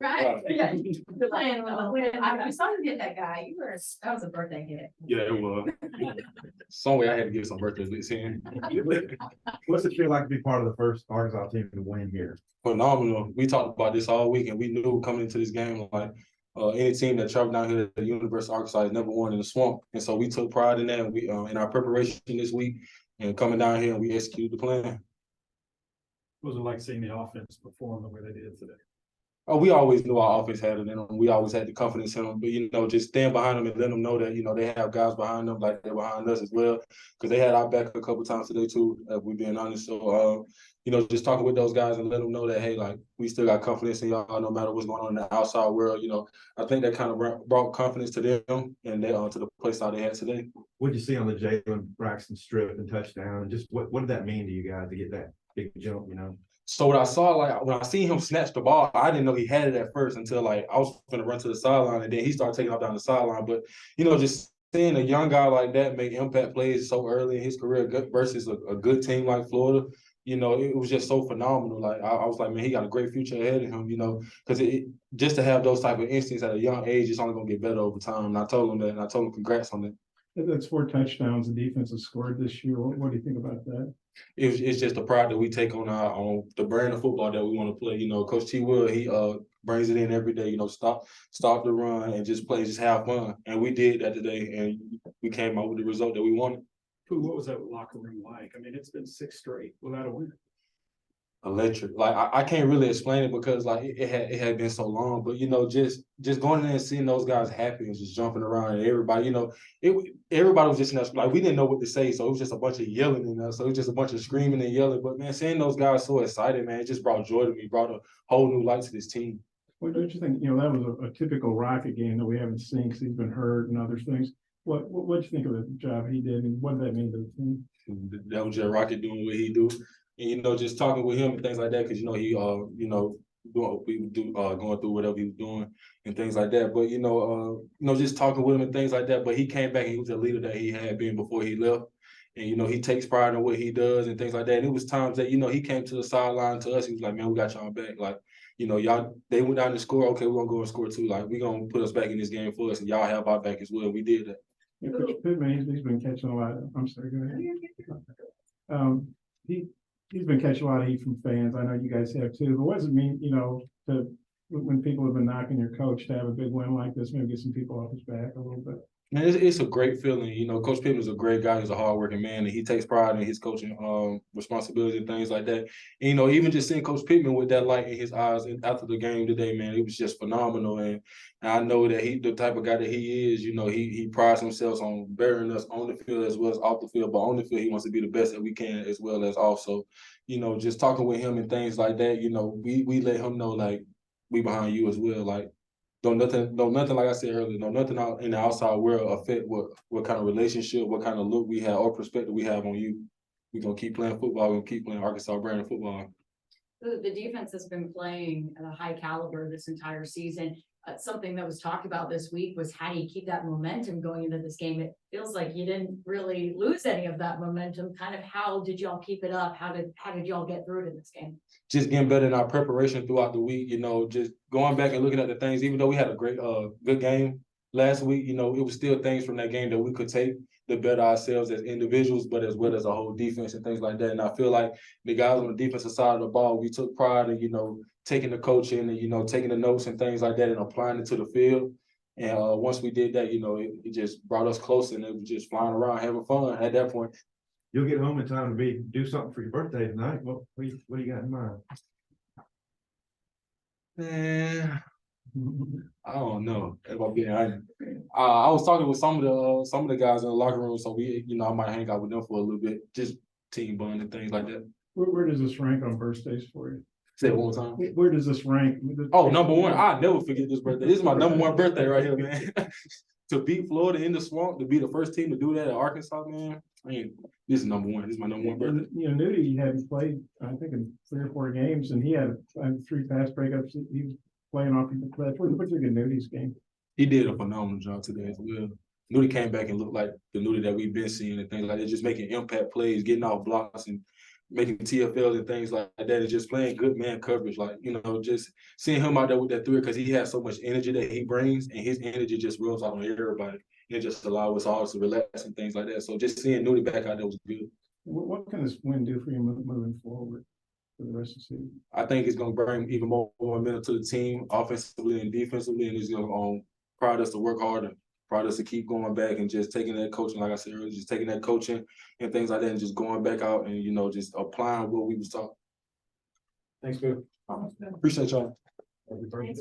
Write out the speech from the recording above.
Right. Yeah. Playing with I saw you get that guy. That was a birthday gift. Yeah, it was. Some way I had to give some birthday gifts in. What's it feel like to be part of the first Arkansas team to win here? Phenomenal. We talked about this all week, and we knew coming into this game, like any team that traveled down here to the University of Arkansas has never won in the swamp. And so we took pride in that. And we in our preparation this week and coming down here and we executed the plan. What was it like seeing the offense perform the way they did today? Oh, we always knew our offense had it in them. We always had the confidence in them. But, just stand behind them and let them know that, they have guys behind them like they're behind us as well. Because they had our back a couple times today, too, if we're being honest. So, just talking with those guys and let them know that, hey, like, we still got confidence in y'all no matter what's going on in the outside world. I think that kind of brought confidence to them and they to the play style they had today. What did you see on the Jalen Braxton strip and touchdown? And just what did that mean to you guys to get that big jump, So what I saw, like when I seen him snatch the ball, I didn't know he had it at first until like I was going to run to the sideline and then he started taking off down the sideline. But, just seeing a young guy like that make impact plays so early in his career versus a good team like Florida, it was just so phenomenal. Like I was like, man, he got a great future ahead of him, because just to have those type of instincts at a young age, it's only going to get better over time. And I told him that, and I told him congrats on that. That's 4 touchdowns the defense has scored this year. What do you think about that? It's just the pride that we take on the brand of football that we want to play. Coach T. Will, he brings it in every day. Stop the run and just play, just have fun. And we did that today, and we came out with the result that we wanted. Pooh, what was that locker room like? I mean, it's been 6 straight without a win. Electric. Like I can't really explain it because like it had been so long. But just going in there and seeing those guys happy and just jumping around and everybody, everybody was just in us. Like we didn't know what to say, so it was just a bunch of yelling in us. So it was just a bunch of screaming and yelling. But man, seeing those guys so excited, man, it just brought joy to me, brought a whole new light to this team. What don't you think? That was a typical Rocket game that we haven't seen because he's been hurt and other things. What do you think of the job he did and what did that mean to the team? That was just Rocket doing what he do. And, just talking with him and things like that, because, he, going through whatever he was doing and things like that. But, just talking with him and things like that. But he came back and he was a leader that he had been before he left. And, he takes pride in what he does and things like that. And it was times that, he came to the sideline to us. He was like, man, we got y'all back. Like, y'all, they went down and score. Okay, we're going to go and score too. Like, we're going to put us back in this game for us. And y'all have our back as well. We did that. Coach Pittman, he's been catching a lot of, I'm sorry, go ahead. He's been catching a lot of heat from fans. I know you guys have too. But what does it mean, when people have been knocking your coach to have a big win like this, maybe get some people off his back a little bit? Man, it's a great feeling. Coach Pittman's a great guy. He's a hardworking man, and he takes pride in his coaching responsibilities and things like that. And, even just seeing Coach Pittman with that light in his eyes after the game today, man, it was just phenomenal. And I know that he, the type of guy that he is, he prides himself on bettering us on the field as well as off the field. But on the field, he wants to be the best that we can, as well as also, just talking with him and things like that. We let him know like we behind you as well, like. Don't nothing like I said earlier, nothing out in the outside world affect what kind of relationship, what kind of look we have or perspective we have on you. We're gonna keep playing football, we're gonna keep playing Arkansas brand of football. The defense has been playing at a high caliber this entire season. Something that was talked about this week was how do you keep that momentum going into this game? It feels like you didn't really lose any of that momentum. Kind of how did y'all keep it up? How did y'all get through it in this game? Just getting better in our preparation throughout the week, just going back and looking at the things, even though we had a great good game last week, it was still things from that game that we could take to better ourselves as individuals, but as well as a whole defense and things like that. And I feel like the guys on the defensive side of the ball, we took pride in, taking the coaching and, taking the notes and things like that and applying it to the field. And once we did that, it just brought us closer and it was just flying around, having fun at that point. You'll get home in time to do something for your birthday tonight. What do you got in mind? Man, I don't know. If I'm being honest, I was talking with some of the guys in the locker room, so we, I might hang out with them for a little bit, just team bond and things like that. Where does this rank on birthdays for you? Say it one more time. Where does this rank? Oh, number one. I'll never forget this birthday. This is my number one birthday right here, man. To beat Florida in the swamp, to be the first team to do that at Arkansas, man. I mean, this is number one. This is my number one birthday. Nudie hadn't played, I think, in 3 or 4 games, and he had 3 pass breakups. He was playing off the cliff. What's your Nudie's game? He did a phenomenal job today as well. Nudie came back and looked like the Nudie that we've been seeing and things like that, just making impact plays, getting off blocks and making TFLs and things like that, and just playing good man coverage. Like, you know, just seeing him out there with that three, because he has so much energy that he brings, and his energy just rubs out on everybody. It just allows us all to relax and things like that. So just seeing Nudie back out there was good. What can this win do for you moving forward for the rest of the season? I think it's going to bring even more momentum to the team, offensively and defensively, and it's going to prod us to work harder, prod us to keep going back and just taking that coaching, like I said earlier, just taking that coaching and things like that, and just going back out and, you know, just applying what we was taught. Thanks, Bill. Appreciate y'all. Happy birthday.